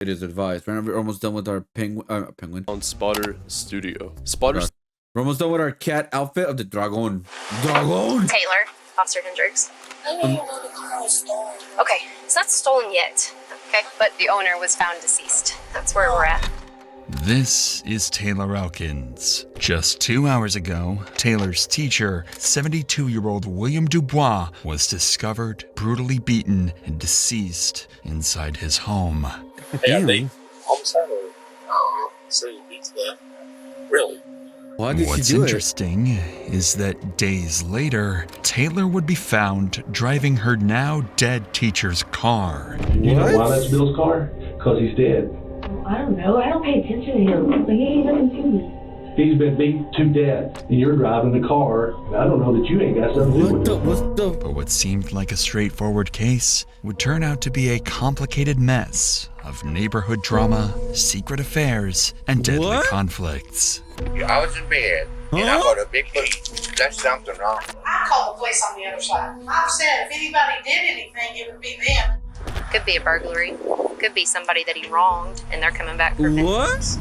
It is advised. We're almost done with our penguin. On Spotter Studio. Spotter. We're almost done with our cat outfit of the dragon. Dragon. Taylor, Officer Hendricks. Okay, it's not stolen yet. Okay, but the owner was found deceased. That's where we're at. This is Taylor Elkins. Just 2 hours ago, Taylor's teacher, 72-year-old William Dubois, was discovered brutally beaten and deceased inside his home. Homicide or so you beat to death? Really? Why did What's she do interesting is that days later, Taylor would be found driving her now dead teacher's car. You know why that's Bill's car? Because he's dead. I don't know. I don't pay attention to him. Like, he ain't nothing to me. He's been beat to death, and you're driving the car. And I don't know that you ain't got something to do with it. But what seemed like a straightforward case would turn out to be a complicated mess of neighborhood drama, secret affairs, and deadly conflicts. I was in bed, and I heard a big boom. That's something wrong. I called the police on the other side. I've said if anybody did anything, it would be them. Could be a burglary. Could be somebody that he wronged, and they're coming back for vengeance.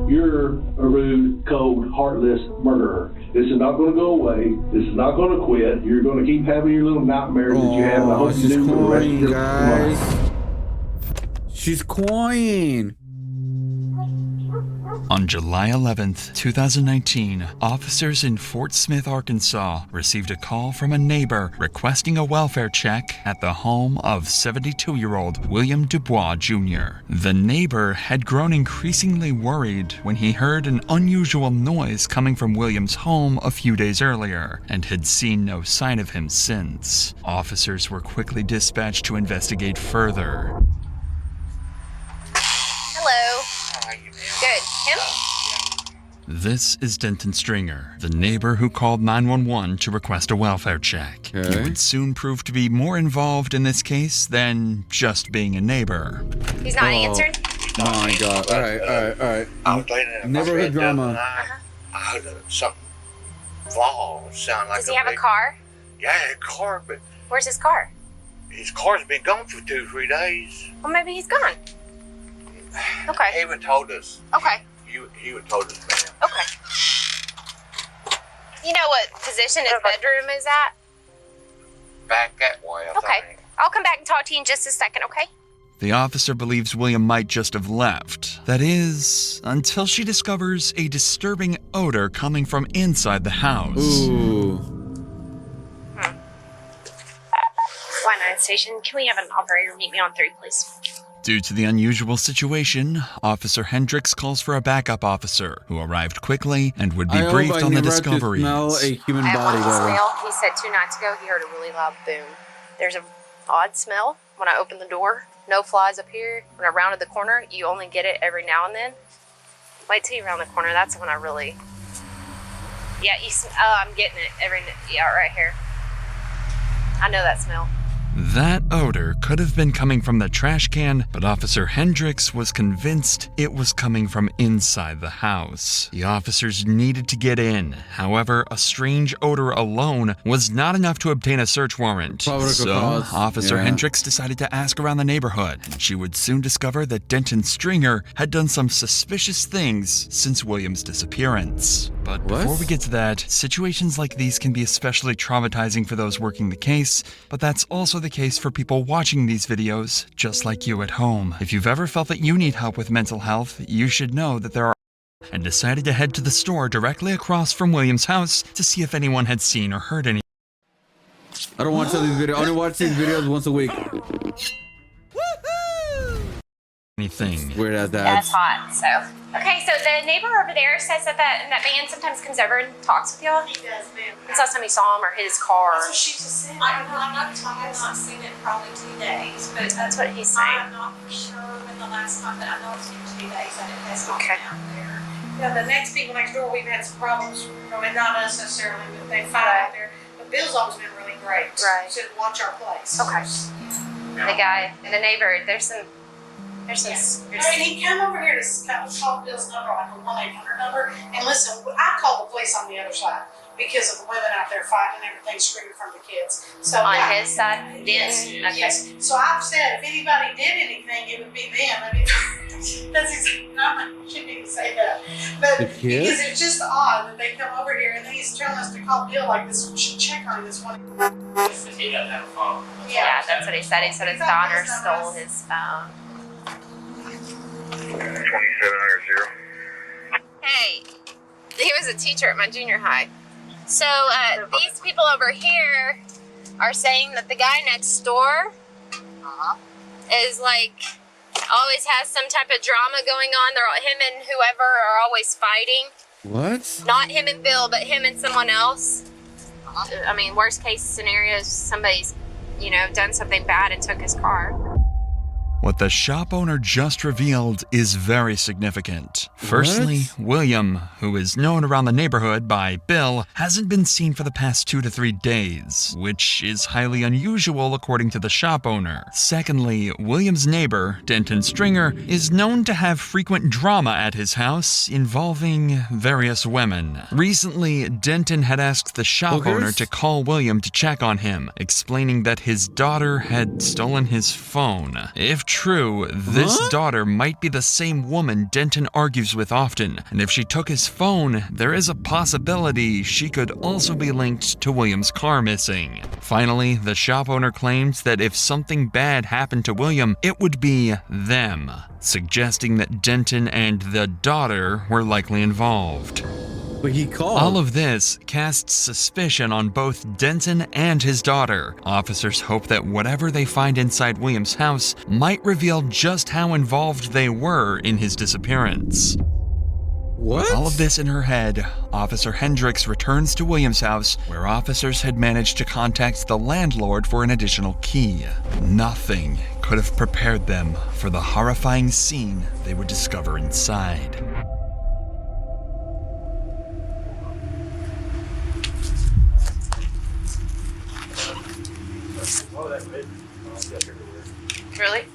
You're a rude, cold, heartless murderer. This is not going to go away. This is not going to quit. You're going to keep having your little nightmares that you have, and I hope you do for the rest of your life. She's crying. On July 11th, 2019, officers in Fort Smith, Arkansas, received a call from a neighbor requesting a welfare check at the home of 72-year-old William Dubois Jr. The neighbor had grown increasingly worried when he heard an unusual noise coming from William's home a few days earlier and had seen no sign of him since. Officers were quickly dispatched to investigate further. Hello. How are you, man? Good. Him? This is Denton Stringer, the neighbor who called 911 to request a welfare check. Okay. He would soon prove to be more involved in this case than just being a neighbor. He's not answering? My God. All right. I was laying in my Neighborhood bed the other drama. night. I heard something fall, sound like Does he have a car? Yeah, a car, but Where's his car? his car's been gone for 2 or 3 days. Well, maybe he's gone. Okay. He even told us. Okay. He even told us, man. Okay. You know what position his bedroom is at? Back that way, I Okay. think. I'll come back and talk to you in just a second, okay? The officer believes William might just have left. That is, until she discovers a disturbing odor coming from inside the house. Ooh. Y9 station, can we have an operator meet me on 3, please? Due to the unusual situation, Officer Hendricks calls for a backup officer, who arrived quickly and would be briefed on the discoveries. Smell a human I have body. one Whatever. smell. He said 2 nights ago he heard a really loud boom. There's an odd smell when I opened the door. No flies up here. When I rounded the corner, you only get it every now and then. Wait till you round the corner. That's when I really... Yeah, I'm getting it right here. I know that smell. That odor could have been coming from the trash can, but Officer Hendricks was convinced it was coming from inside the house. The officers needed to get in. However, a strange odor alone was not enough to obtain a search warrant. So, Officer Hendricks decided to ask around the neighborhood, and she would soon discover that Denton Stringer had done some suspicious things since William's disappearance. But before we get to that, situations like these can be especially traumatizing for those working the case, but that's also the case for people watching these videos, just like you at home. If you've ever felt that you need help with mental health, you should know that there are and decided to head to the store directly across from William's house to see if anyone had seen or heard any. I don't watch these videos. I only watch these videos once a week. Anything. Weird as that. That's hot, so. Okay, so the neighbor over there says that that man sometimes comes over and talks with y'all. He does, ma'am. When's the last time you saw him or his car? That's what she just said. I'm not seen it in probably 2 days, but That's what he's saying. I'm not for sure when the last time that I know it's been 2 days that it has not Okay. been out there. You know, the next people next door, we've had some problems. I mean, not us necessarily, but they fight out there. But Bill's always been really great. Right. To watch our place. Okay. The guy and the neighbor, there's some. I mean, he come over here to call Bill's number, like a 1-800 number, and listen, I called the police on the other side because of the women out there fighting and everything, screaming from the kids. So On his side? Yes. Okay. Yes. So I've said if anybody did anything, it would be them. I mean, I shouldn't even say that. But The kid? because it's just odd that they come over here and then he's telling us to call Bill like this. We should check on this one. He doesn't have a phone. Yeah, that's what he said. He said his daughter stole his phone. 2700. Hey, he was a teacher at my junior high. So these people over here are saying that the guy next door is like always has some type of drama going on. Him and whoever are always fighting. What? Not him and Bill, but him and someone else. I mean, worst case scenario is somebody's, done something bad and took his car. What the shop owner just revealed is very significant. Firstly, William, who is known around the neighborhood by Bill, hasn't been seen for the past 2 to 3 days, which is highly unusual according to the shop owner. Secondly, William's neighbor, Denton Stringer, is known to have frequent drama at his house involving various women. Recently, Denton had asked the shop owner to call William to check on him, explaining that his daughter had stolen his phone. If true, this daughter might be the same woman Denton argues with often, and if she took his phone, there is a possibility she could also be linked to William's car missing. Finally, the shop owner claims that if something bad happened to William, it would be them, suggesting that Denton and the daughter were likely involved. But he called. All of this casts suspicion on both Denton and his daughter. Officers hope that whatever they find inside William's house might reveal just how involved they were in his disappearance. What? With all of this in her head, Officer Hendricks returns to William's house, where officers had managed to contact the landlord for an additional key. Nothing could have prepared them for the horrifying scene they would discover inside. Oh, that's big. Really?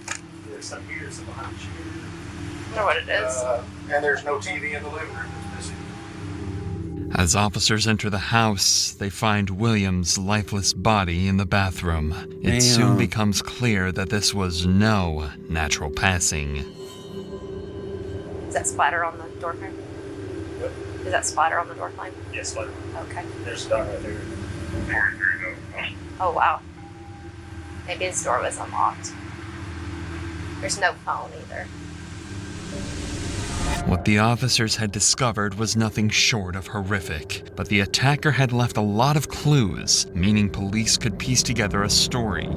There's some here, some behind you. I wonder what it is. And there's no TV in the living room. It's missing. As officers enter the house, they find William's lifeless body in the bathroom. It soon becomes clear that this was no natural passing. Is that splatter on the door frame? What? Is that splatter on the door frame? Yes, like Okay. there's a dot right there. Oh, wow. Maybe his door was unlocked. There's no phone either. What the officers had discovered was nothing short of horrific, but the attacker had left a lot of clues, meaning police could piece together a story.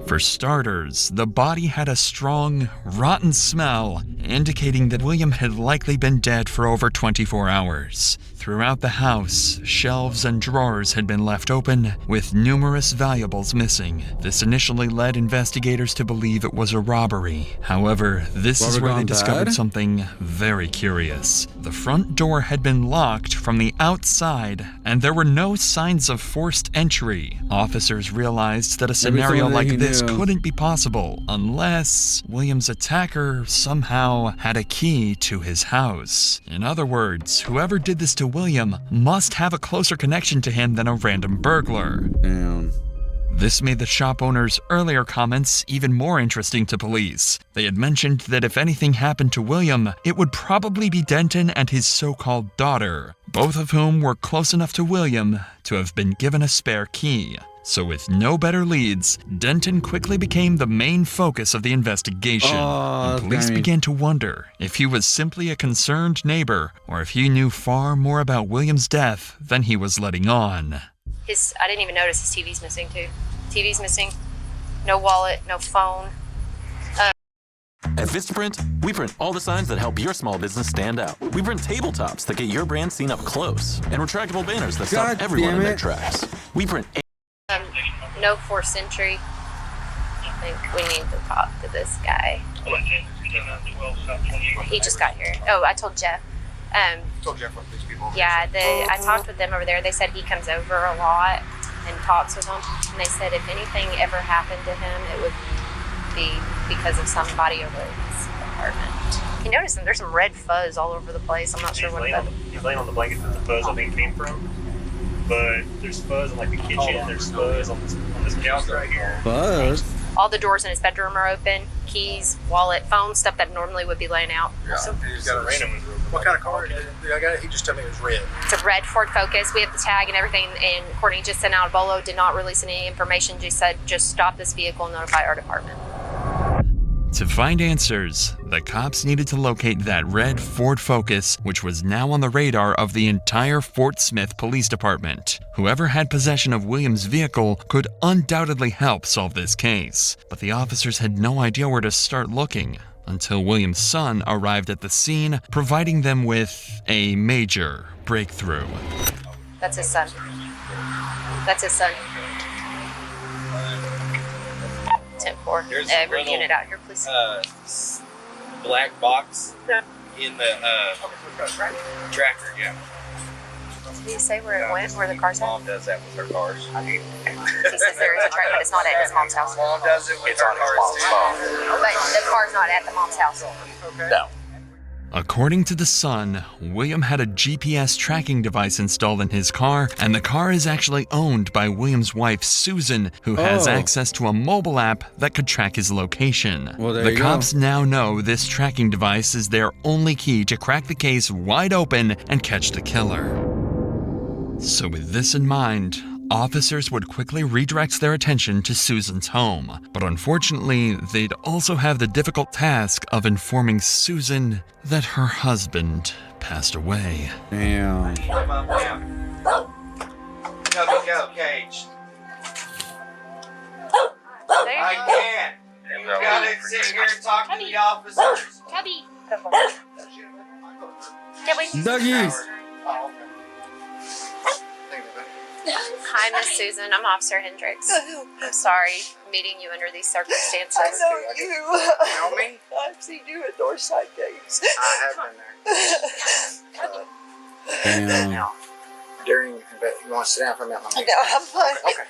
For starters, the body had a strong, rotten smell, indicating that William had likely been dead for over 24 hours. Throughout the house, shelves and drawers had been left open, with numerous valuables missing. This initially led investigators to believe it was a robbery. However, this is where they discovered something very curious. The front door had been locked from the outside, and there were no signs of forced entry. Officers realized that a scenario like this couldn't be possible unless William's attacker somehow had a key to his house. In other words, whoever did this to William must have a closer connection to him than a random burglar. Damn. This made the shop owner's earlier comments even more interesting to police. They had mentioned that if anything happened to William, it would probably be Denton and his so-called daughter, both of whom were close enough to William to have been given a spare key. So with no better leads, Denton quickly became the main focus of the investigation. And police began to wonder if he was simply a concerned neighbor or if he knew far more about William's death than he was letting on. I didn't even notice his TV's missing too. TV's missing. No wallet, no phone. At Vistaprint, we print all the signs that help your small business stand out. We print tabletops that get your brand seen up close and retractable banners that stop everyone in their tracks. We print no forced entry. I think we need to talk to this guy. He just got here. Oh, I told Jeff. Told Jeff what these people. Yeah, I talked with them over there. They said he comes over a lot and talks with them. And they said if anything ever happened to him, it would be because of somebody over in his apartment. You notice there's some red fuzz all over the place. I'm not sure what that is. He's laying on the blanket that the fuzz I think came from. But there's fuzz in like the kitchen. There's fuzz on this couch right here. Fuzz? All the doors in his bedroom are open. Keys, wallet, phone, stuff that normally would be laying out. Yeah. So he's got a random one. What kind of car? I got it. He just told me it was red. It's a red Ford Focus. We have the tag and everything, and Courtney just sent out a bolo, did not release any information, just said just stop this vehicle and notify our department. To find answers, the cops needed to locate that red Ford Focus, which was now on the radar of the entire Fort Smith Police Department. Whoever had possession of Williams' vehicle could undoubtedly help solve this case, but the officers had no idea where to start looking until Williams' son arrived at the scene, providing them with a major breakthrough. That's his son. That's his son. 10-4. Every unit out here, please. Black box in the tractor, yeah. Did you say where it went, where the car's at? Mom does that with her cars. He says there is a tractor, but it's not at his mom's house. Mom does it with her cars too. But the car's not at the mom's house. No. According to the son, William had a GPS tracking device installed in his car, and the car is actually owned by William's wife, Susan, who has access to a mobile app that could track his location. Well, there the you cops go. now know this tracking device is their only key to crack the case wide open and catch the killer. So with this in mind, officers would quickly redirect their attention to Susan's home. But unfortunately, they'd also have the difficult task of informing Susan that her husband passed away. Damn. Go, Cage. I can't. You gotta sit here and talk to the officers. Cubby. Dougie. Hi, Miss Susan. I'm Officer Hendricks. I'm sorry meeting you under these circumstances. I know you. You know me? I've seen you at Northside Games. I have been there. Damn. During, but you want to sit down for a minute? No, I'm fine. Okay.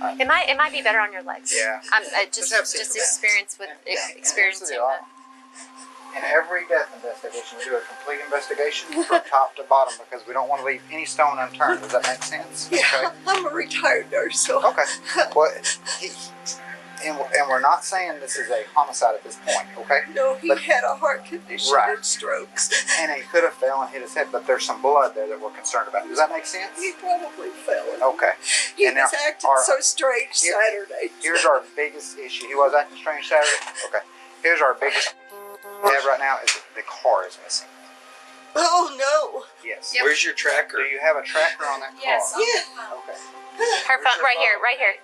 All right. It might be better on your legs. Yeah. Just have a seat. experience with experiencing that. In every death investigation, we do a complete investigation from top to bottom because we don't want to leave any stone unturned. Does that make sense? Yeah, Okay. I'm a retired nurse, so. Okay. Well, and we're not saying this is a homicide at this point, okay? No, he But- had a heart condition Right. and strokes. And he could have fell and hit his head, but there's some blood there that we're concerned about. Does that make sense? He probably fell. Okay. He And was now, acting so strange here- Saturday. Here's our biggest issue. He was acting strange Saturday? Okay. Here's our biggest we have right now is that the car is missing. Oh, no. Yes. Yep. Where's your tracker? Do you have a tracker on that car? Yes. Yeah. Okay. Her phone, right here.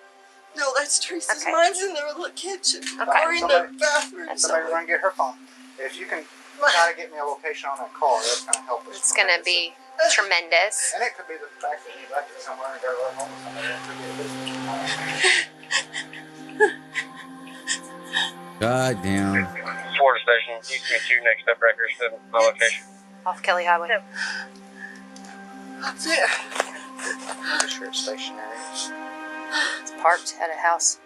No, that's Teresa's. Okay. Mine's in the little kitchen. Okay. Or in the bathroom. Somebody run get her phone. If you can try to get me a location on that car, that's going to help us. It's gonna be tremendous. And it could be the fact that he left it somewhere and got right home with somebody. It could be a business. God damn. Florida Station, UQ2, next up records to my location. Off Kelly Highway. That's it. Make sure it's stationary. It's parked at a house.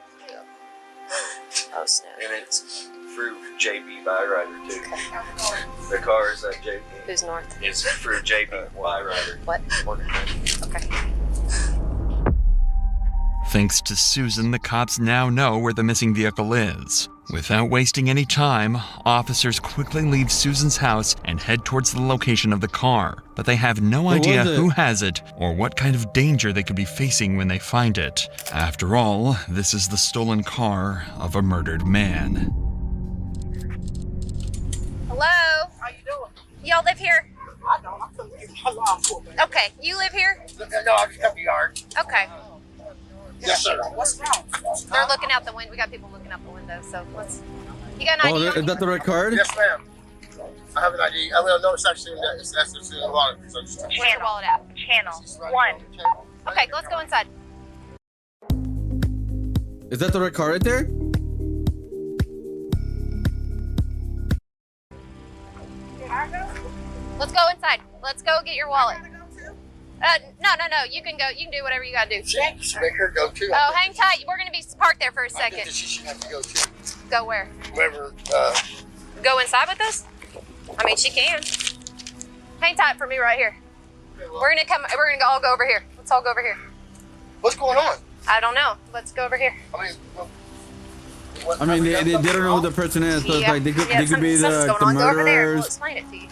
Oh snap. And it's through JB Byrider too. The car is at JB. Who's north? It's through JB Byrider. What? Okay. Thanks to Susan, the cops now know where the missing vehicle is. Without wasting any time, officers quickly leave Susan's house and head towards the location of the car. But they have no idea was it? who has it or what kind of danger they could be facing when they find it. After all, this is the stolen car of a murdered man. Hello? How you doing? Y'all live here? I don't. I'm from here. Okay. You live here? No, I just got the yard. Okay. Yes, sir. What's wrong? They're looking out the window. We got people looking out the window, so let's. You got an Oh, idea? is that the right card? Yes, ma'am. I have an ID. I will notice actually that it's actually a lot of so just Where's your wallet at? Channel 1. Okay, let's go inside. Is that the right card right there? Let's go inside. Let's go get your wallet. No. You can go. You can do whatever you gotta do. She make her go too. Oh, hang tight. We're gonna be parked there for a I think second. that she should have to go too. Go where? Whoever, Go inside with us? I mean, she can. Hang tight for me right here. We're gonna all go over here. Let's all go over here. what's going on? I don't know. Let's go over here. I mean, I mean, they don't know who the person is, so it's like they could be the murderers.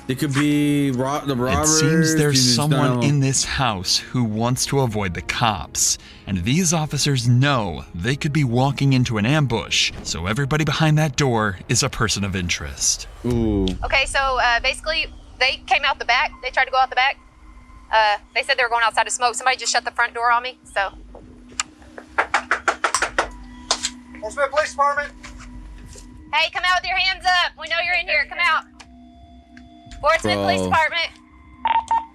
They could be the robbers. It seems there's someone in this house who wants to avoid the cops, and these officers know they could be walking into an ambush, so everybody behind that door is a person of interest. Ooh. Okay, so basically, they came out the back. They tried to go out the back. They said they were going outside to smoke. Somebody just shut the front door on me, so. Portsmouth Police Department. Hey, come out with your hands up. We know you're in here. Come out. Portsmouth Police Department.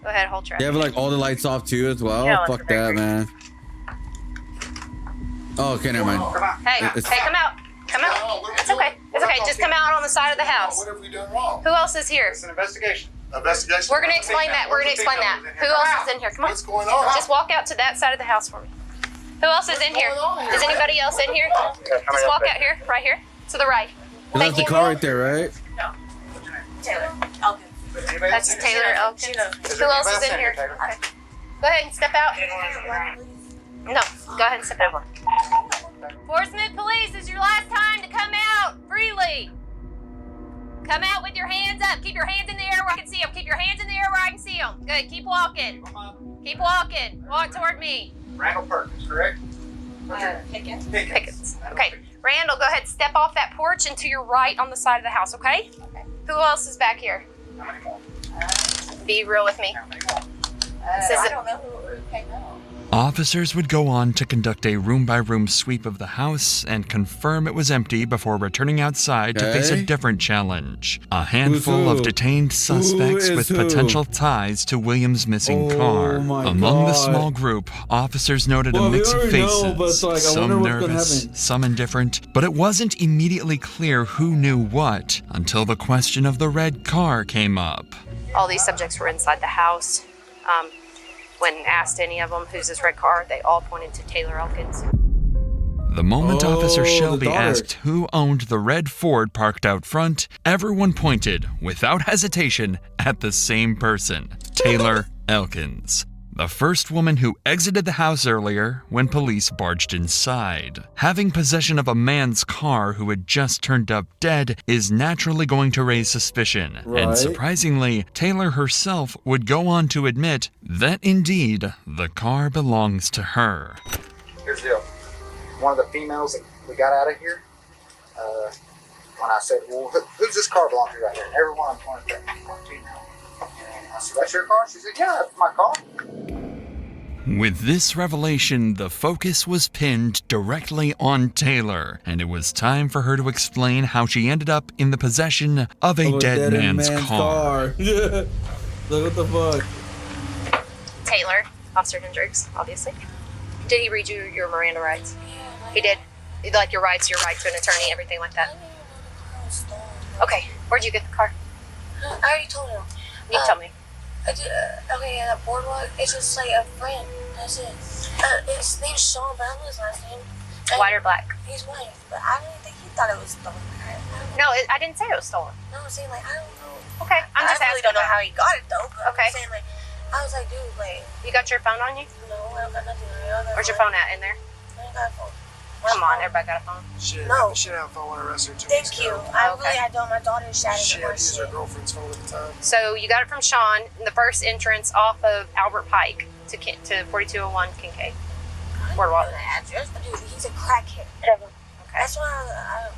Go ahead, hold track. They have like all the lights off too as well. Yeah, fuck that, man. Oh, okay, never mind. Hey, come out. Come out. It's okay. It's okay. Just come out on the side of the house. What have we done wrong? Who else is here? It's an investigation. Investigation? We're going to explain that. We're going to explain that. Who else is in here? Come on. What's going on? Just walk out to that side of the house for me. Who else is in here? Is anybody else in here? Just walk out here, right here, to the right. That's the car right there, right? Taylor Elkins. That's Taylor Elkins. Who else is in here? Okay. Go ahead and step out. No, go ahead and step out. Portsmouth Police, this is your last time to come out freely. Come out with your hands up. Keep your hands in the air where I can see them. Keep your hands in the air where I can see them. Good. Keep walking. Keep walking. Walk toward me. Randall Perkins, correct? Pickens. Okay. Randall, go ahead. Step off that porch and to your right on the side of the house, okay? Who else is back here? Be real with me. I don't know who came out. Officers would go on to conduct a room-by-room sweep of the house and confirm it was empty before returning outside to face a different challenge. A handful of detained suspects with potential ties to William's missing car. Among the small group, officers noted a mix of faces, some nervous, some indifferent, but it wasn't immediately clear who knew what until the question of the red car came up. All these subjects were inside the house. When asked any of them, who's this red car, they all pointed to Taylor Elkins. The moment Officer Shelby asked who owned the red Ford parked out front, everyone pointed, without hesitation, at the same person, Taylor Elkins. The first woman who exited the house earlier when police barged inside. Having possession of a man's car who had just turned up dead is naturally going to raise suspicion. Right. And surprisingly, Taylor herself would go on to admit that indeed, the car belongs to her. Here's the deal. One of the females that we got out of here, when I said, well, who's this car belong to right here? And everyone I'm pointing at me. I said, that's your car? She said, yeah, that's my car. With this revelation, the focus was pinned directly on Taylor, and it was time for her to explain how she ended up in the possession of a dead man's car. Yeah. Look what the fuck. Taylor, Officer Hendricks, obviously. Did he read you your Miranda rights? He did. Like your rights to an attorney, everything like that. Okay, where'd you get the car? I already told him. You tell me. I did, okay, that boardwalk, it's just like a friend. That's it. His name's Sean, but I don't know his last name. White or black? He's white, but I don't think he thought it was stolen. No, I didn't say it was stolen. No, I'm saying, like, I don't know. Okay, I'm just I really don't know how he got it, though. But Okay. I'm saying, like, I was like, dude, like. You got your phone on you? No, I don't got nothing. Where's your phone at? In there? I ain't got a phone. Come on, everybody got a phone. No. She didn't have a phone when I arrested her 2 Thank weeks you. ago. I don't. My daughter shattered She it. had to use her girlfriend's phone at the time. So you got it from Sean in the first entrance off of Albert Pike to 4201 Kincaid. Boardwalk. The address, but dude, he's a crackhead. Okay. That's why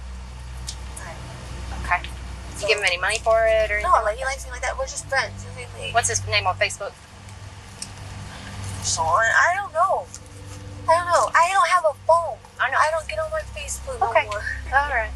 Okay. You give him any money for it or anything? No, like he likes me like that. We're just friends. What's his name on Facebook? Sean, I don't know. I don't have a phone. I don't get on my Facebook no more. All right.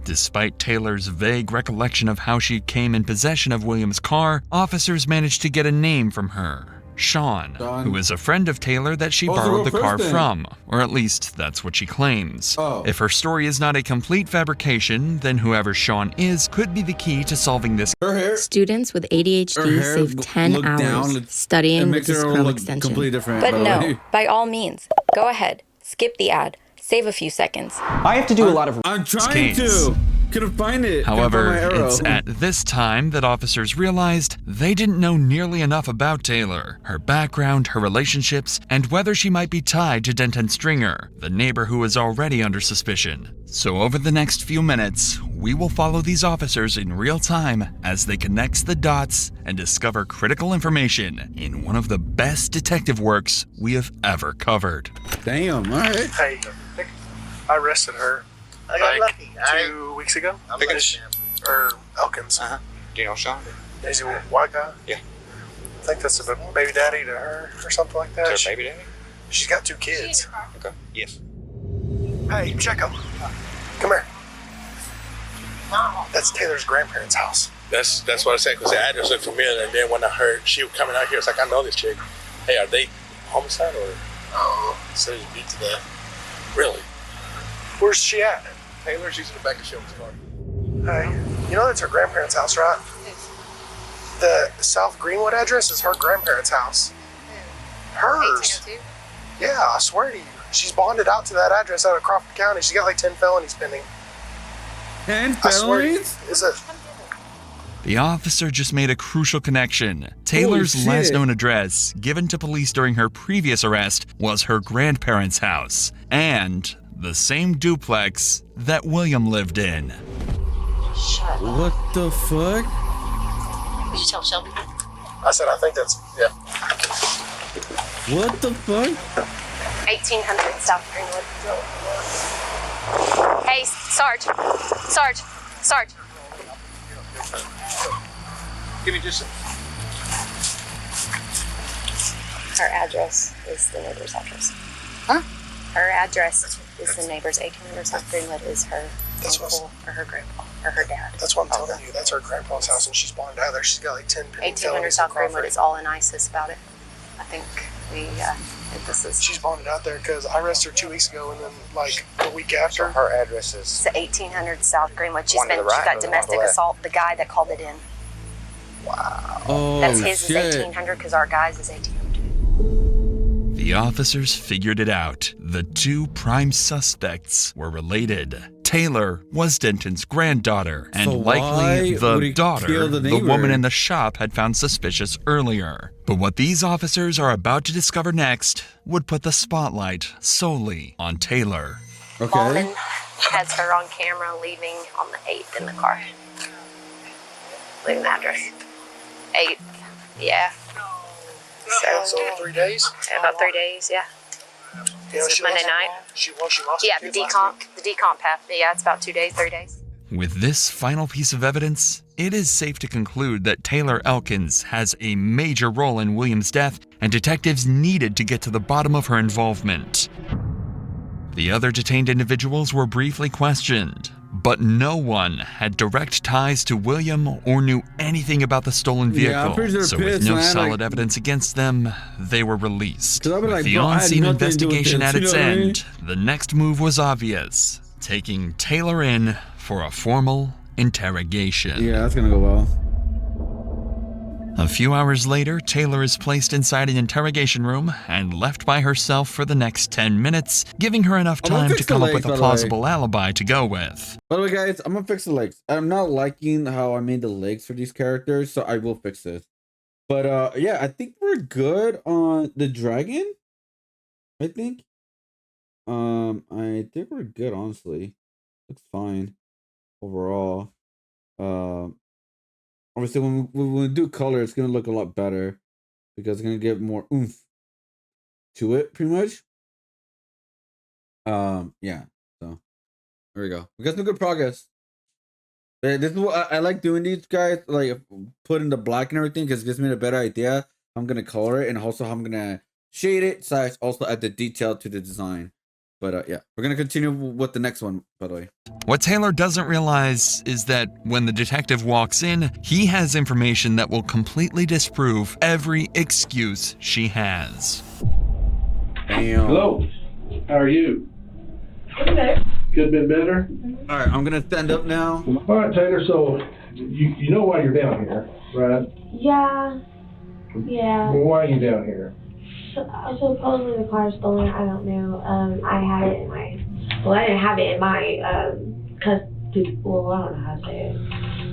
Despite Taylor's vague recollection of how she came in possession of William's car, officers managed to get a name from her. Sean, who is a friend of Taylor that she borrowed the car from, or at least that's what she claims. If her story is not a complete fabrication, then whoever Sean is could be the key to solving this. Students with ADHD save 10 hours studying with this Chrome extension. But no, by all means, go ahead, skip the ad, save a few seconds. I have to do a lot of. I'm trying to. Couldn't find it. However, Couldn't find my arrow. it's at this time that officers realized they didn't know nearly enough about Taylor, her background, her relationships, and whether she might be tied to Denton Stringer, the neighbor who was already under suspicion. So over the next few minutes, we will follow these officers in real time as they connect the dots and discover critical information in one of the best detective works we have ever covered. Damn, all right. Hey, I arrested her I got like lucky. 2 weeks ago. I'm Thinking lucky, or Elkins. Do you know Sean? Is he a white guy? Yeah. I think that's a baby daddy to her or something like that. Is her baby daddy? She's got 2 kids. Okay. Yes. Hey, check him. Come here. That's Taylor's grandparents' house. That's what I said, because the address looked familiar, and then when I heard she was coming out here, it's like, I know this chick. Hey, are they homicide or? Oh, so you beat to death. Really? Where's she at? Taylor, she's in the back of Shelby's car. Hey, you know that's her grandparents' house, right? The South Greenwood address is her grandparents' house. Hers. 1802? Yeah, I swear to you. She's bonded out to that address out of Crawford County. She's got like 10 felonies pending. 10 I swear to you. felonies? Is it? The officer just made a crucial connection. Taylor's Holy last shit. known address, given to police during her previous arrest, was her grandparents' house, and the same duplex that William lived in. Shut up. What the fuck? Did you tell Shelby? I said, I think that's, yeah. What the fuck? 1800 South Greenwood. Hey, Sarge. Sarge. Give me just Her address is the neighbor's address. Huh? Her address is the neighbor's. 1800 South Greenwood is her That's uncle or her grandpa or her dad. That's what I'm telling you. That's her grandpa's house, and she's bonded out there. She's got like 10 pending 1800 felonies in South Greenwood Crawford. is all in ISIS about it. I think this is. She's bonded out there because I arrested her 2 weeks ago, and then like a week after. So her address is. It's the 1800 South Greenwood. She's One to the right she's got or the one domestic to the left? assault. The guy that called it in. Wow. Oh, That's his shit. is 1800 because our guy's is 1802. The officers figured it out. The 2 prime suspects were related. Taylor was Denton's granddaughter, and So why likely would the he daughter kill the the neighbor? woman in the shop had found suspicious earlier. But what these officers are about to discover next would put the spotlight solely on Taylor. Okay. Ballman has her on camera leaving on the 8th in the car. Leaving the address. 8th. Yeah. So 3 days? About 3 days, yeah. You know, This is she Monday lost- night. She lost Yeah, her the kids last week. decomp happened. Yeah, it's about 2 days, 3 days. With this final piece of evidence, it is safe to conclude that Taylor Elkins has a major role in William's death, and detectives needed to get to the bottom of her involvement. The other detained individuals were briefly questioned, but no one had direct ties to William or knew anything about the stolen Yeah, I'm vehicle. pretty sure So pissed, with no man, solid like- evidence against them, they were released. 'Cause I'd be With like, the bro, I had on-scene nothing to do with investigation this, at its you know what I mean? end, the next move was obvious, taking Taylor in for a formal interrogation. Yeah, that's gonna go well. A few hours later, Taylor is placed inside an interrogation room and left by herself for the next 10 minutes, giving her enough I'm gonna time to fix the come up legs, with by a the way. plausible alibi to go with. By the way, guys, I'm gonna fix the legs. I'm not liking how I made the legs for these characters, so I will fix this. But yeah, I think we're good on the dragon. I think we're good, honestly. Looks fine overall. Obviously when we do color, it's gonna look a lot better because it's gonna give more oomph to it, pretty much. Yeah, so there we go. We got some good progress. This is what I like doing, these guys, like putting the black and everything, because it gives me a better idea. I'm gonna color it, and also I'm gonna shade it, so I also add the detail to the design. But yeah, we're gonna continue with the next one, by the way. What Taylor doesn't realize is that when the detective walks in, he has information that will completely disprove every excuse she has. Damn. Hello. How are you? Could have been better. All right, I'm gonna stand up now. All right, Taylor. So you know why you're down here, right? Yeah. Yeah. Well, why are you down here? Supposedly the car is stolen. I don't know. I had it in my. Well, I didn't have it in my well, I don't know how to say it.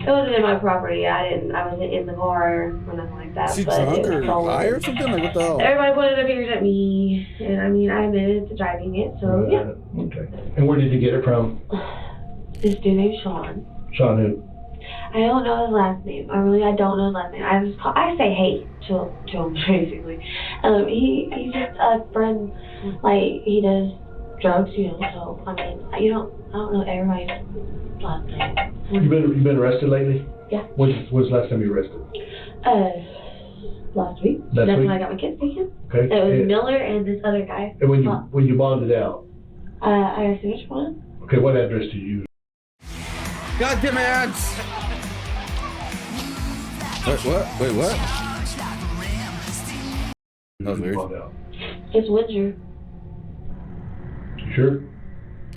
It wasn't in my property. I wasn't in the car or nothing like that. Is she but drunk it was or stolen. high or something? Like what the hell? Everybody pointed their fingers at me, and I mean, I admitted to driving it, so yeah. Okay. And where did you get it from? This dude named Sean. Sean who? I don't know his last name. I don't know his last name. I say hey to him basically. He's just a friend. Like he does drugs, you know. So I mean, I don't know everybody's last name. You been arrested lately? Yeah. When's the last time you were arrested? Last week. Last That's week? when I got my kids taken. Okay. It was Miller and this other guy. And when you bonded out? I got finished one. Okay, what address do you use? God damn it! Wait, what? That was weird. It's Windsor. You sure?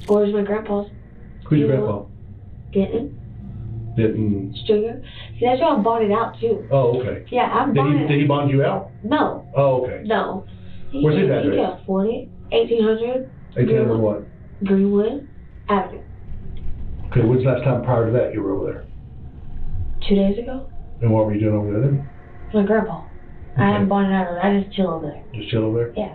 Or is my grandpa's? Who's your grandpa? Denton. Stringer. See, that's why I'm bonded out too. Oh, okay. Yeah, I'm bonded. Did he bond you out? No. Oh, okay. No. Where's his address? He can afford it. 1800. 1800 what? Greenwood Avenue. Okay, when's the last time prior to that you were over there? 2 days ago. And what were you doing over there? My grandpa. Okay. I haven't bonded out. I just chill over there. Just chill over there? Yeah.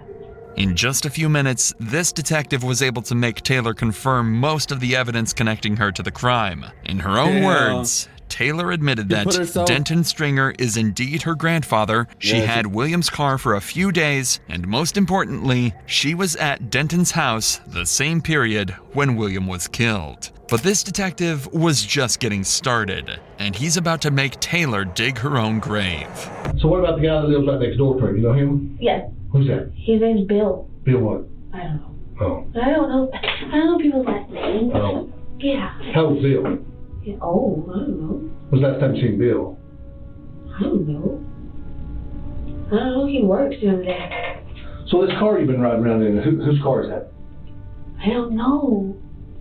In just a few minutes, this detective was able to make Taylor confirm most of the evidence connecting her to the crime. In her own words, Taylor admitted that Denton Stringer is indeed her grandfather. She had William's car for a few days, and most importantly, she was at Denton's house the same period when William was killed. But this detective was just getting started, and he's about to make Taylor dig her own grave. So what about the guy that lives right next door to her? You know him? Yes. Who's that? His name's Bill. Bill what? I don't know. Oh. I don't know people's last names. Oh. Yeah. How old's Bill? Yeah. Oh, I don't know. When's the last time you seen Bill? I don't know. I don't know. He works the other day. So this car you've been riding around in, whose car is that? I don't know.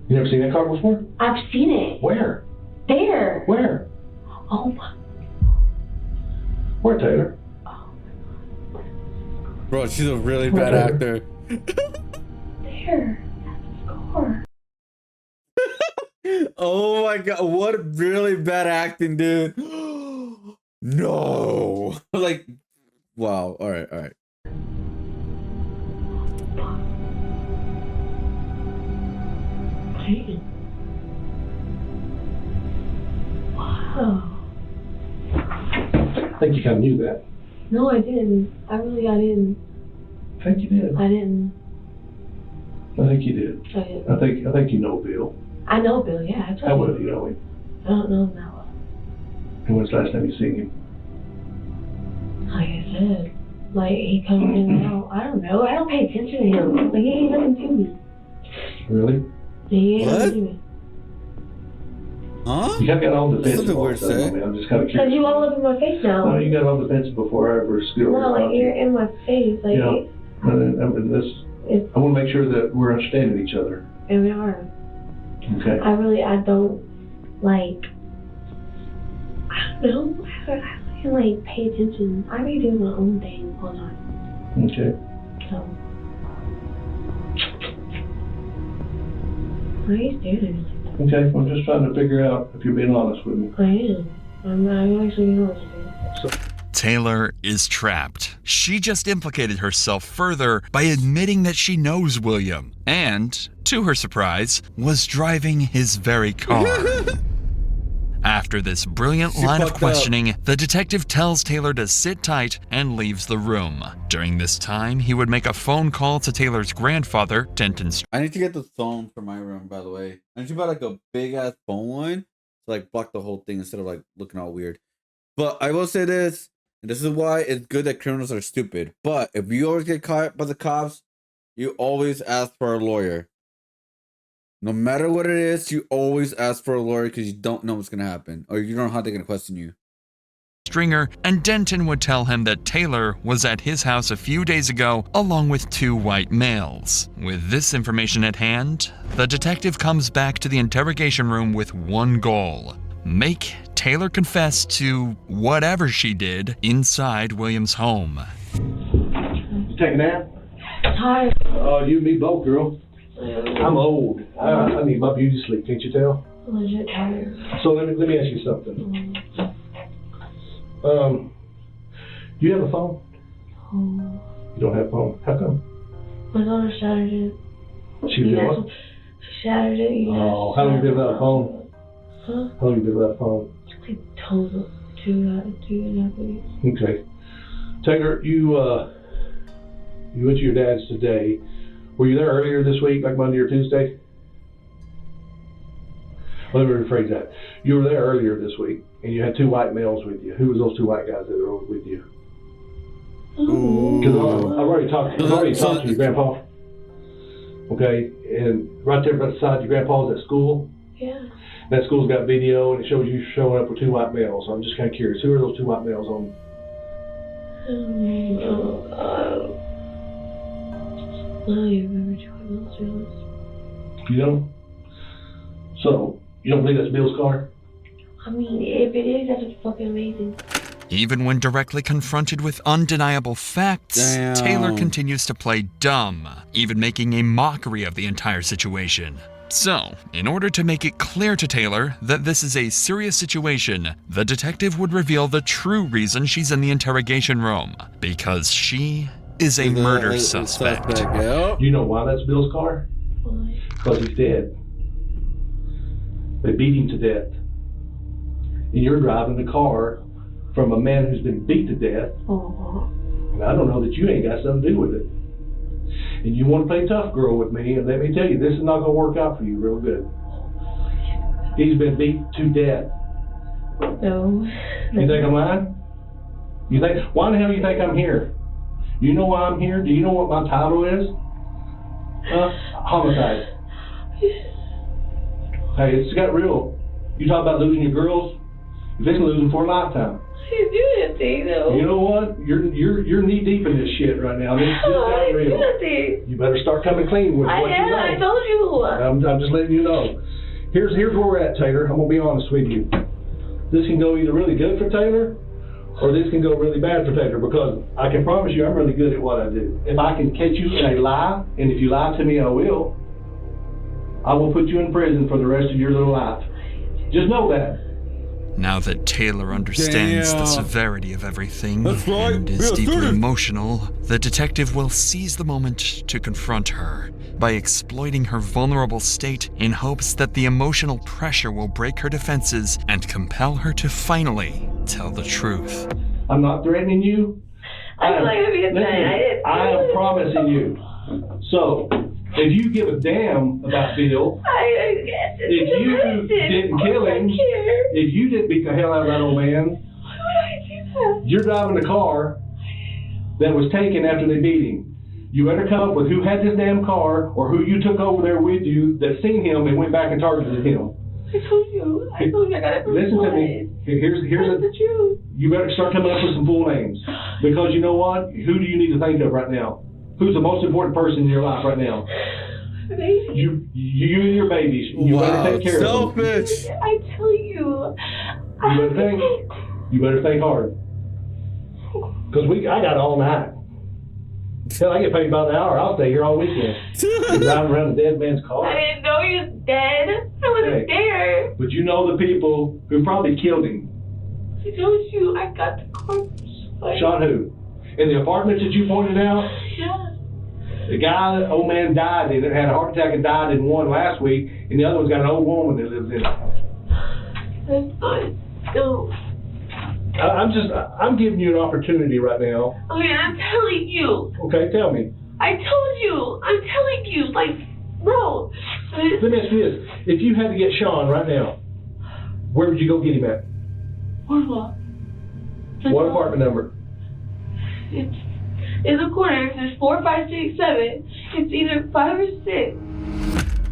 You never seen that car before? I've seen it. Where? There. Where? Oh my. Where, Taylor? Bro, she's a really bad actor. There. That's his car. Oh my god, what really bad acting, dude. No. Like, wow. Alright. Wow. I think you kind of knew that. No, I didn't. I didn't. I think you did. I didn't. I think you did. I didn't. I think you know Bill. I know Bill, yeah. I How well do you know him? I don't know him that well. And when's the last time you seen him? Like I said, like he comes in and out. I don't know. I don't pay attention to him. Like he ain't nothing to me. Really? He ain't nothing to me. Huh? You got all the That's defensive. something weird to say. I'm just kind of Because curious. you all up in my face now. No, you got all defensive before I ever skilled. No, like you're in my face. Like Yeah. I want to make sure that we're understanding each other. and we are. Okay. I don't like. I don't know. I can like pay attention. I be doing my own thing all the time. Okay. So. Why are you staring at me? Okay, I'm just trying to figure out if you're being honest with me. I am. I'm actually being honest with you. Taylor is trapped. She just implicated herself further by admitting that she knows William and, to her surprise, was driving his very car. After this brilliant line of questioning, the detective tells Taylor to sit tight and leaves the room. During this time, he would make a phone call to Taylor's grandfather, Denton. I need to get the phone for my room, by the way. I need to buy like a big ass phone one to like block the whole thing instead of like looking all weird. But I will say this, and this is why it's good that criminals are stupid. But if you always get caught by the cops, you always ask for a lawyer. No matter what it is, you always ask for a lawyer because you don't know what's going to happen. Or you don't know how they're going to question you. Stringer, and Denton would tell him that Taylor was at his house a few days ago along with 2 white males. With this information at hand, the detective comes back to the interrogation room with one goal: make Taylor confess to whatever she did inside William's home. You take a nap? Tired. You and me both, girl. I'm old. I need my beauty sleep, can't you tell? legit tired. So let me ask you something. Do you have a phone? Oh, You don't have a phone. How come? my daughter shattered it. She did what? She shattered it. You Oh, how long have you been without a phone? Huh? How long have you been without a phone? Like total 2.5 weeks. Okay. Taylor, you went to your dad's today. Were you there earlier this week, like Monday or Tuesday? Let me rephrase that. You were there earlier this week, and you had two white males with you. Who was those two white guys that were with you? Because I've already talked to your grandpa. Okay, and right there beside your grandpa's at school. Yeah. That school's got video, and it shows you showing up with two white males. So I'm just kind of curious. Who are those two white males on? I don't even remember two white males, to be honest. You don't? So, you don't believe that's Bill's car? I mean, if it is, that's fucking amazing. Even when directly confronted with undeniable facts, Taylor continues to play dumb, even making a mockery of the entire situation. So, in order to make it clear to Taylor that this is a serious situation, the detective would reveal the true reason she's in the interrogation room, because she is a murder suspect. You know why that's Bill's car? Why? Because he's dead. They beat him to death. And you're driving the car from a man who's been beat to death. And I don't know that you ain't got something to do with it. And you want to play tough girl with me, and let me tell you, this is not going to work out for you real good. He's been beat to death. No. You think I'm lying? You think? Why the hell do you think I'm here? You know why I'm here? Do you know what my title is? Homicide. Hey, it's got real. You talk about losing your girls? You're fixing to lose them for a lifetime. You do nothing, though. You know what? You're knee deep in this shit right now. This just got real. Nothing. You better start coming clean with what you know. I told you. I'm just letting you know. Here's where we're at, Taylor. I'm gonna be honest with you. This can go either really good for Taylor, or this can go really bad for Taylor, because I can promise you I'm really good at what I do. If I can catch you in a lie, and if you lie to me, I will put you in prison for the rest of your little life. Just know that. Now that Taylor understands the severity of everything and is deeply emotional, the detective will seize the moment to confront her by exploiting her vulnerable state in hopes that the emotional pressure will break her defenses and compel her to finally tell the truth. I'm not threatening you. I am promising you. So, if you give a damn about Bill, if you didn't kill him, if you didn't beat the hell out of that old man, you're driving the car that was taken after they beat him. You better come up with who had this damn car, or who you took over there with you that seen him and went back and targeted him. I told you I got it from Listen to me. Here's the truth. You better start coming up with some full names, because you know what? Who do you need to think of right now? Who's the most important person in your life right now? You and your babies. You better take care of them. Selfish. I tell you. You better think hard. Because I got all night. Hell, I get paid by the hour. I'll stay here all weekend. You're driving around a dead man's car. I didn't know he was dead. I wasn't there. But you know the people who probably killed him. I told you I got the corpse. Shot who? In the apartments that you pointed out? Yeah. The guy, the old man died in it, had a heart attack and died in one last week, and the other one's got an old woman that lives in it. That's fine. No. I'm giving you an opportunity right now. Okay, I'm telling you. Okay, tell me. I told you. I'm telling you. Like, bro. Let me ask you this. If you had to get Sean right now, where would you go get him at? What? What apartment number? It's in the corner. There's 4, 5, 6, 7. It's either 5 or 6.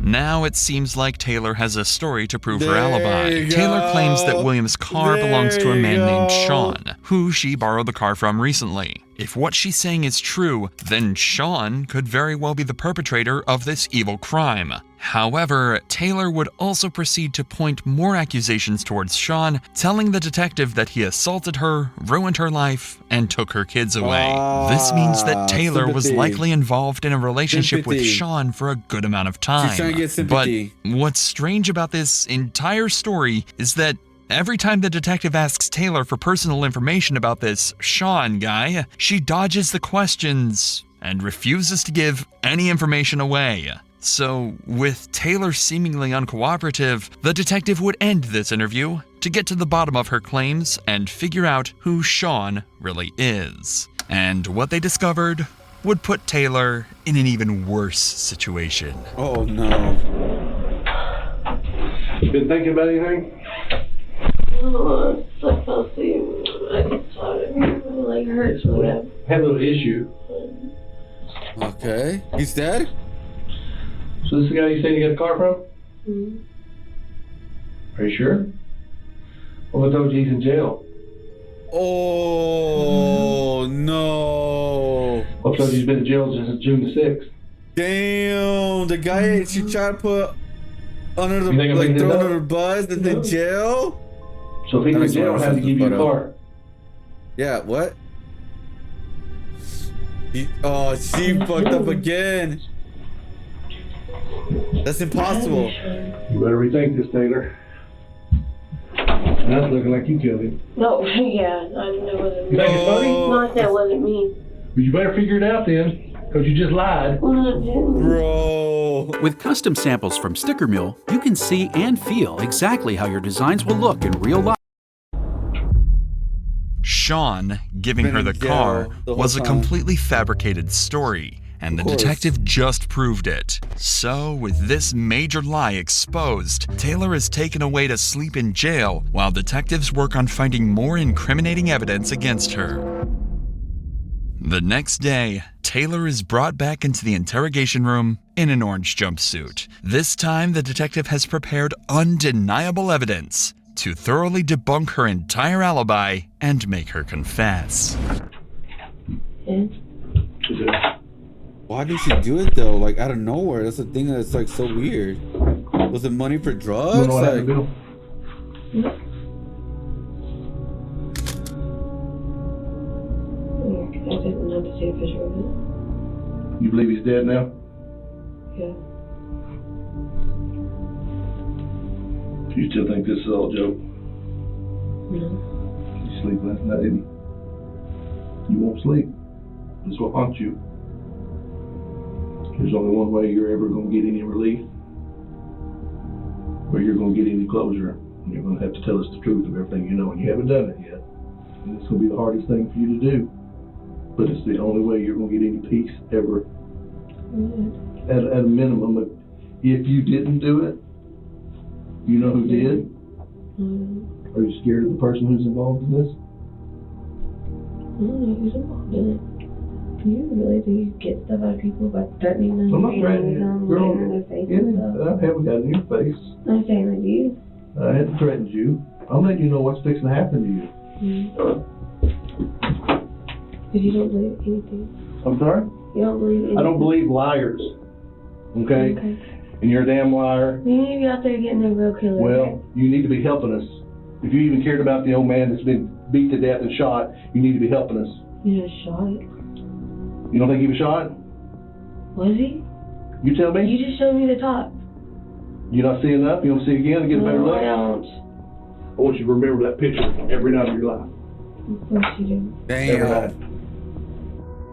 Now it seems like Taylor has a story to prove her alibi. Taylor claims that William's car belongs to a man named Sean, who she borrowed the car from recently. If what she's saying is true, then Sean could very well be the perpetrator of this evil crime. However, Taylor would also proceed to point more accusations towards Sean, telling the detective that he assaulted her, ruined her life, and took her kids away. This means that Taylor was likely involved in a relationship with Sean for a good amount of time. She's trying to get sympathy. But what's strange about this entire story is that every time the detective asks Taylor for personal information about this Sean guy, she dodges the questions and refuses to give any information away. So, with Taylor seemingly uncooperative, the detective would end this interview to get to the bottom of her claims and figure out who Sean really is. And what they discovered would put Taylor in an even worse situation. Oh no. You been thinking about anything? Oh, it's like fell asleep. I get tired. It like hurts really bad. Had a little issue. Okay. He's dead? So this is the guy you said you got a car from? Mm-hmm. Are you sure? Well, I told you he's in jail. Oh no. I told you he's been in jail since June the 6th. Damn, the guy she tried to put under the throw under the bus and then jail? So if he's in jail, I have to give you a car. Yeah, what? She fucked up again. That's impossible. You better rethink this, Taylor. That's looking like you killed him. No, yeah, I know it wasn't me. You think it's funny? No, that wasn't me. But you better figure it out then, because you just lied. Bro. With custom samples from Sticker Mule, you can see and feel exactly how your designs will look in real life. Sean giving her the car was a completely fabricated story, and the detective just proved it. So, with this major lie exposed, Taylor is taken away to sleep in jail while detectives work on finding more incriminating evidence against her. The next day, Taylor is brought back into the interrogation room in an orange jumpsuit. This time, the detective has prepared undeniable evidence to thoroughly debunk her entire alibi and make her confess. Why did she do it though? Like out of nowhere. That's the thing that's like so weird. Was it money for drugs? You know what happened, Bill? I didn't have to see a picture of it. You believe he's dead now? Yeah. You still think this is all a joke? No. You sleep last night, didn't you? You won't sleep. That's what haunts you. There's only one way you're ever going to get any relief, or you're going to get any closure. And you're going to have to tell us the truth of everything you know, and you haven't done it yet. And it's going to be the hardest thing for you to do. But it's the only way you're going to get any peace ever. At a minimum, if you didn't do it, you know who did? Are you scared of the person who's involved in this? I don't know who's involved in it. You really do you get stuff out of people by threatening them? I'm not threatening you. Girl, in their face and stuff? I haven't got in your face. I'm saying with you. I haven't threatened you. I'm letting you know what's fixing to happen to you. But you don't believe anything. I'm sorry? You don't believe anything. I don't believe liars. Okay? And you're a damn liar. You need to be out there getting a real killer. Well, you need to be helping us. If you even cared about the old man that's been beat to death and shot, you need to be helping us. You just shot it. You don't think he was shot? Was he? You tell me. You just showed me the top. You not see enough? You don't see again to get a better look? I don't. I want you to remember that picture every night of your life. Of course you do. Damn.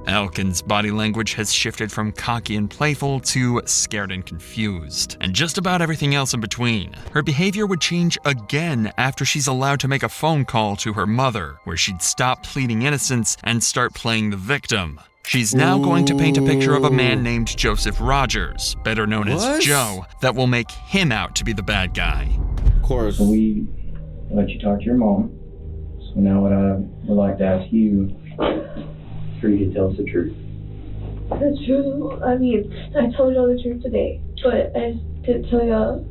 Elkin's body language has shifted from cocky and playful to scared and confused, and just about everything else in between. Her behavior would change again after she's allowed to make a phone call to her mother, where she'd stop pleading innocence and start playing the victim. She's now going to paint a picture of a man named Joseph Rogers, better known as Joe, that will make him out to be the bad guy. Of course. So we let you talk to your mom. So now what I would like to ask you for you to tell us the truth. The truth? I mean, I told y'all the truth today, but I just didn't tell y'all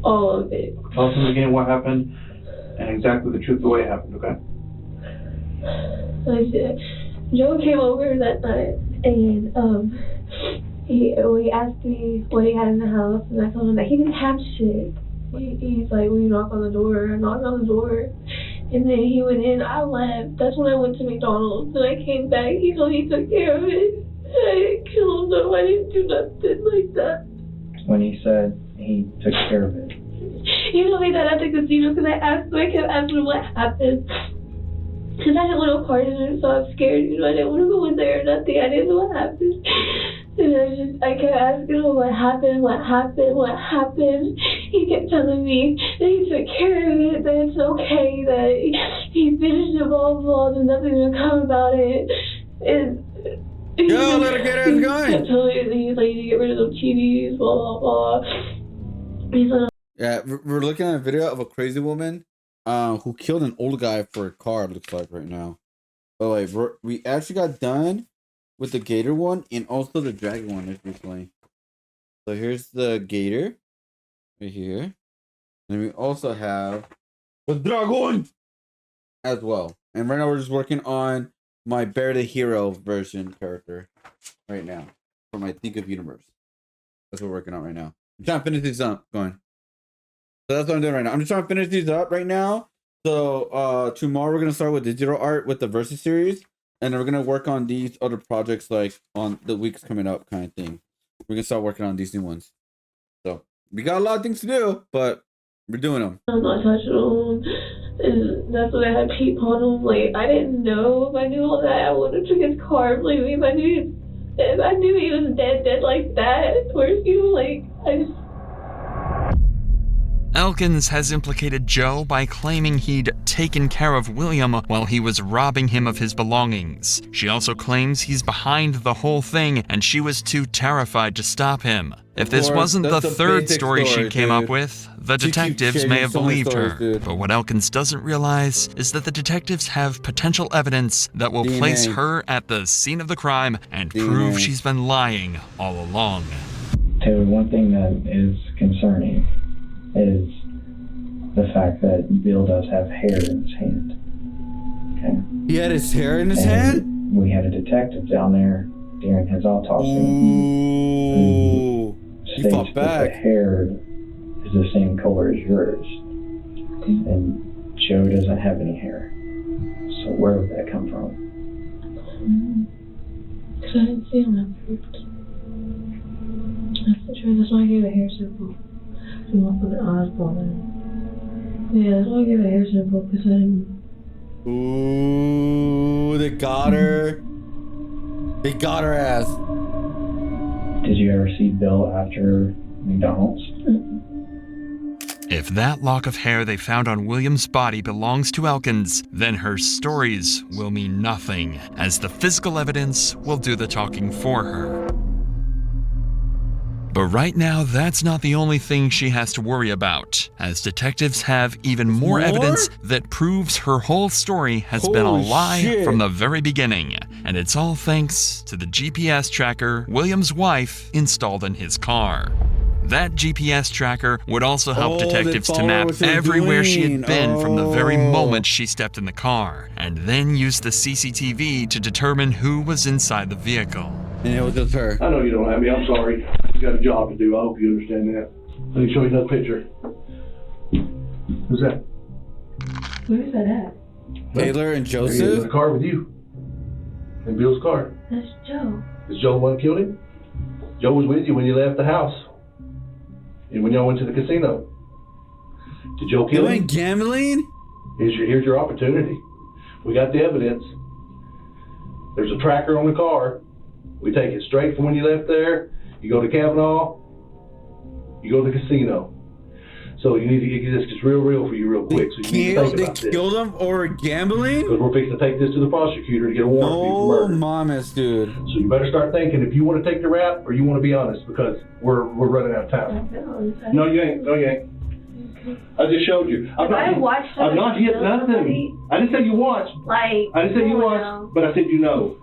all of it. Tell us again what happened and exactly the truth the way it happened, okay? Joe came over that night and he asked me what he had in the house, and I told him that he didn't have shit. He's like, will you knock on the door? I knocked on the door, and then he went in. I left. That's when I went to McDonald's, and I came back. He told me he took care of it. I didn't kill him, though. I didn't do nothing like that. When he said he took care of it. He told me that at the casino because I kept asking him what happened. Because I didn't want to part in it, so I was scared. I didn't want to go in there or nothing. I didn't know what happened. And I kept asking him what happened. He kept telling me that he took care of it, that it's okay, that he finished it, blah, blah, there's nothing to come about it. And let her get her going. He kept telling me he's like, you need to get rid of those TVs, blah, blah, blah. He's like, yeah, we're looking at a video of a crazy woman who killed an old guy for a car, it looks like right now. But like, we actually got done with the gator one and also the dragon one recently. So here's the gator right here. And we also have the dragon as well. And right now we're just working on my Bear the Hero version character right now for my Think of Universe. That's what we're working on right now. I'm trying to finish these up. Going. So that's what I'm doing right now. I'm just trying to finish these up right now. So tomorrow we're gonna start with digital art with the Versus series, and then we're gonna work on these other projects like on the weeks coming up, kind of thing. We're gonna start working on these new ones. So we got a lot of things to do, but we're doing them. I'm not touching him. And that's when I had peep on him. Like, I didn't know. If I knew all that, I would have took his car. Like, if I knew he was dead like that. Where's you? Like, I just. Elkins has implicated Joe by claiming he'd taken care of William while he was robbing him of his belongings. She also claims he's behind the whole thing and she was too terrified to stop him. If this wasn't the third story she came up with, the detectives may have believed her. But what Elkins doesn't realize is that the detectives have potential evidence that will place her at the scene of the crime and prove she's been lying all along. Taylor, one thing that is concerning is the fact that Bill does have hair in his hand. Okay. He had his hair in his hand? We had a detective down there during his autopsy. Ooh. He fought back. The hair is the same color as yours. And Joe doesn't have any hair. So where would that come from? Because I didn't see him at first. That's the truth. That's why I gave a hair sample. Yeah, that's why I gave a hair sample, because I didn't. Ooh, they got her. They got her ass. Did you ever see Bill after McDonald's? If that lock of hair they found on William's body belongs to Elkins, then her stories will mean nothing, as the physical evidence will do the talking for her. But right now, that's not the only thing she has to worry about, as detectives have even more evidence that proves her whole story has been a lie from the very beginning. And it's all thanks to the GPS tracker William's wife installed in his car. That GPS tracker would also help detectives to map everywhere she had been from the very moment she stepped in the car, and then use the CCTV to determine who was inside the vehicle. And it was just her. I know you don't have me. I'm sorry. You got a job to do. I hope you understand that. Let me show you another picture. Who's that? Where is that at? Taylor and Joseph? In the car with you. In Bill's car. That's Joe. Is Joe the one that killed him? Joe was with you when you left the house. And when y'all went to the casino. Did Joe kill him? You ain't gambling? Here's your opportunity. We got the evidence. There's a tracker on the car. We take it straight from when you left there. You go to Kavanaugh. You go to the casino. So you need to get this real for you real quick. So you need to think about this. They killed him over gambling? Because we're fixing to take this to the prosecutor to get a warrant for murder. Mamas, dude. So you better start thinking if you want to take the rap or you want to be honest, because we're running out of time. No, you ain't. I just showed you. I've not yet nothing. I didn't say you watched. I didn't say you watched, but I said you know.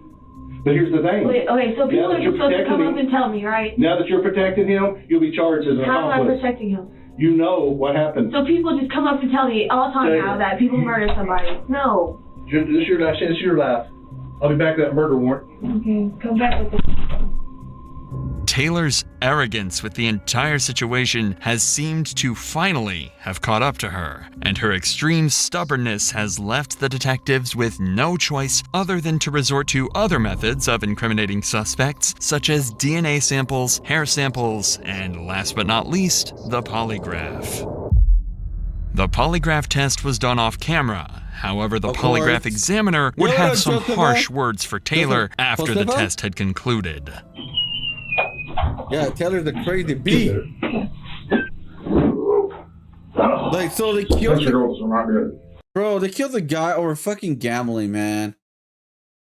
But here's the thing. Wait, okay, so people are supposed to come up and tell me, right? Now that you're protecting him, you'll be charged as an accomplice. How am I protecting him? You know what happened. So people just come up and tell me all the time now that people murdered somebody. No. This is your last chance of your life. I'll be back with that murder warrant. Okay, come back with it. Taylor's arrogance with the entire situation has seemed to finally have caught up to her, and her extreme stubbornness has left the detectives with no choice other than to resort to other methods of incriminating suspects, such as DNA samples, hair samples, and last but not least, the polygraph. The polygraph test was done off camera. However, the polygraph examiner would have some harsh words for Taylor after the test had concluded. Yeah, Taylor's a crazy bee. Like, so they killed the... Bro, they killed the guy over fucking gambling, man.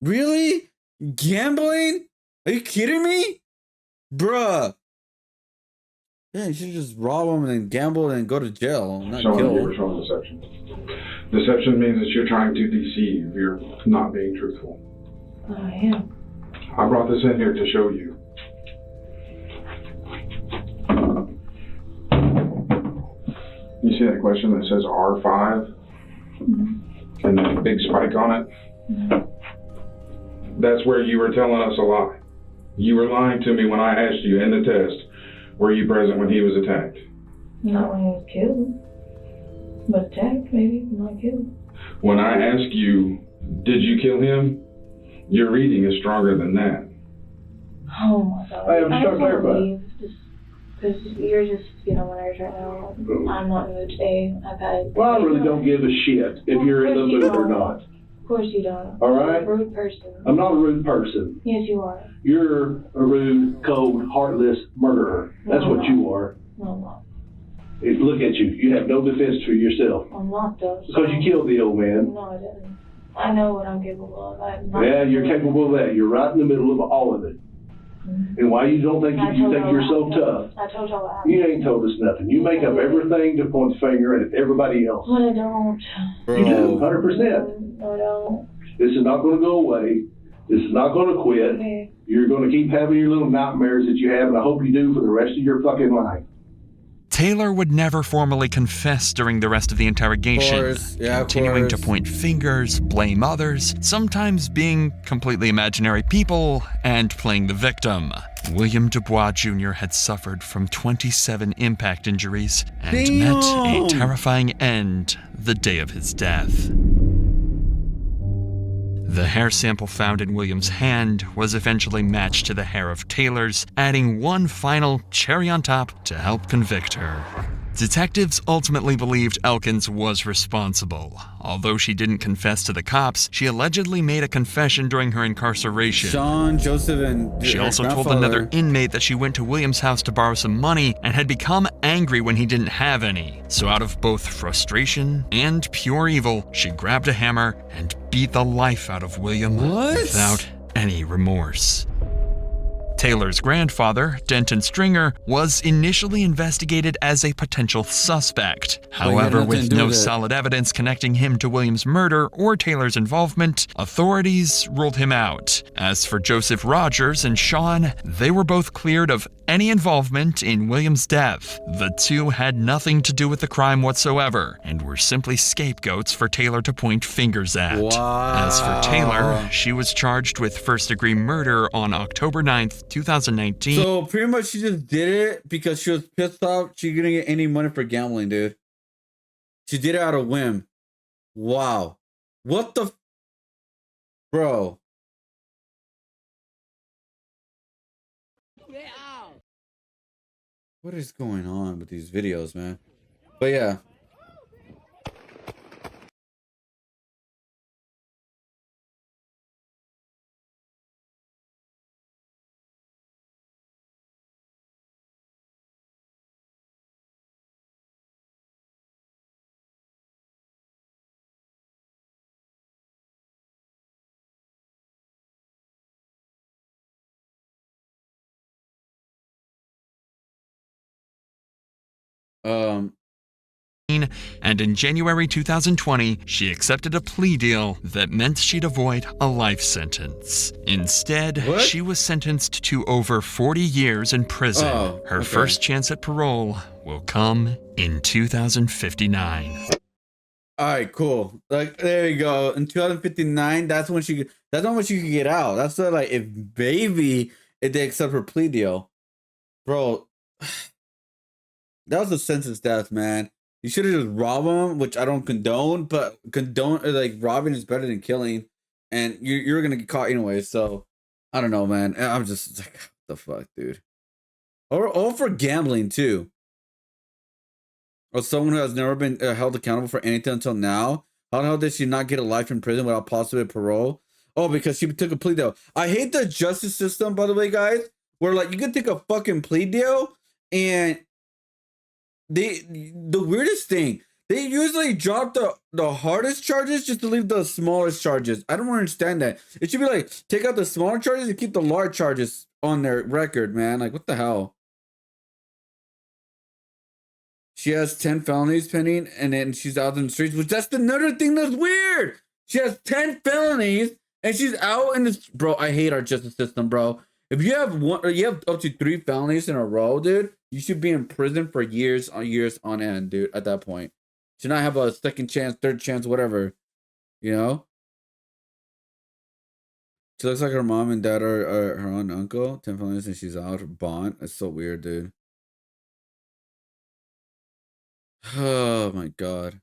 Really? Gambling? Are you kidding me? Bruh. Yeah, you should just rob him and then gamble and go to jail, not kill him. You were showing deception. Deception means that you're trying to deceive. You're not being truthful. I am. I brought this in here to show you. You see that question that says R5? Mm-hmm. And that big spike on it? Mm-hmm. That's where you were telling us a lie. You were lying to me when I asked you in the test, were you present when he was attacked? Not when he was killed. But attacked, maybe, not killed. When I ask you, did you kill him? Your reading is stronger than that. Oh my God. I am so clarify. Because you're just getting on my nerves right now. I'm not in the mood today. I've had... Well, I really don't give a shit if you're in the mood or not. Of course you don't. All right? You're a rude person. I'm not a rude person. Yes, you are. You're a rude, cold, heartless murderer. That's what you are. No, I'm not. Look at you. You have no defense for yourself. I'm not, though. Because you killed the old man. No, I didn't. I know what I'm capable of. Yeah, you're capable of that. You're right in the middle of all of it. Mm-hmm. And why you don't think you think you're so tough? I told y'all what happened. You ain't told us nothing. You make up everything to point the finger at everybody else. But I don't. You do, 100%. I don't. This is not going to go away. This is not going to quit. Okay. You're going to keep having your little nightmares that you have, and I hope you do for the rest of your fucking life. Taylor would never formally confess during the rest of the interrogation, continuing to point fingers, blame others, sometimes being completely imaginary people, and playing the victim. William Dubois Jr. had suffered from 27 impact injuries and met a terrifying end the day of his death. The hair sample found in William's hand was eventually matched to the hair of Taylor's, adding one final cherry on top to help convict her. Detectives ultimately believed Elkins was responsible. Although she didn't confess to the cops, she allegedly made a confession during her incarceration. Sean, Joseph, and she also told another inmate that she went to William's house to borrow some money and had become angry when he didn't have any. So out of both frustration and pure evil, she grabbed a hammer and beat the life out of William without any remorse. Taylor's grandfather, Denton Stringer, was initially investigated as a potential suspect. However, with no solid evidence connecting him to William's murder or Taylor's involvement, authorities ruled him out. As for Joseph Rogers and Sean, they were both cleared of any involvement in William's death. The two had nothing to do with the crime whatsoever, and were simply scapegoats for Taylor to point fingers at. Wow. As for Taylor, she was charged with first-degree murder on October 9th, 2019. So pretty much she just did it because she was pissed off she couldn't get any money for gambling, dude. She did it out of whim. Wow. What the... Bro. What is going on with these videos, man? But yeah. And in January 2020, she accepted a plea deal that meant she'd avoid a life sentence. Instead, she was sentenced to over 40 years in prison. Her first chance at parole will come in 2059. All right, cool. Like there you go. In 2059, that's when she could get out. That's like if baby if they accept her plea deal, bro. That was a senseless death, man. You should have just robbed him, which I don't condone, but like robbing is better than killing, and you're gonna get caught anyway. So I don't know, man. I'm just like, what the fuck, dude. Or for gambling too. Or someone who has never been held accountable for anything until now. How the hell did she not get a life in prison without possible parole? Oh, because she took a plea deal. I hate the justice system, by the way, guys. Where like you can take a fucking plea deal and the weirdest thing, they usually drop the hardest charges just to leave the smallest charges. I don't understand that. It should be like take out the smaller charges and keep the large charges on their record, man. Like what the hell? She has 10 felonies pending and then she's out in the streets, which that's another thing that's weird. She has 10 felonies and she's out in this. Bro, I hate our justice system, bro. If you have one or you have up to 3 felonies in a row, dude, you should be in prison for years on end, dude, at that point. Should not have a second chance, third chance, whatever. You know? She looks like her mom and dad are her aunt and uncle. 10 felonies and she's out. Bond. That's so weird, dude. Oh my god.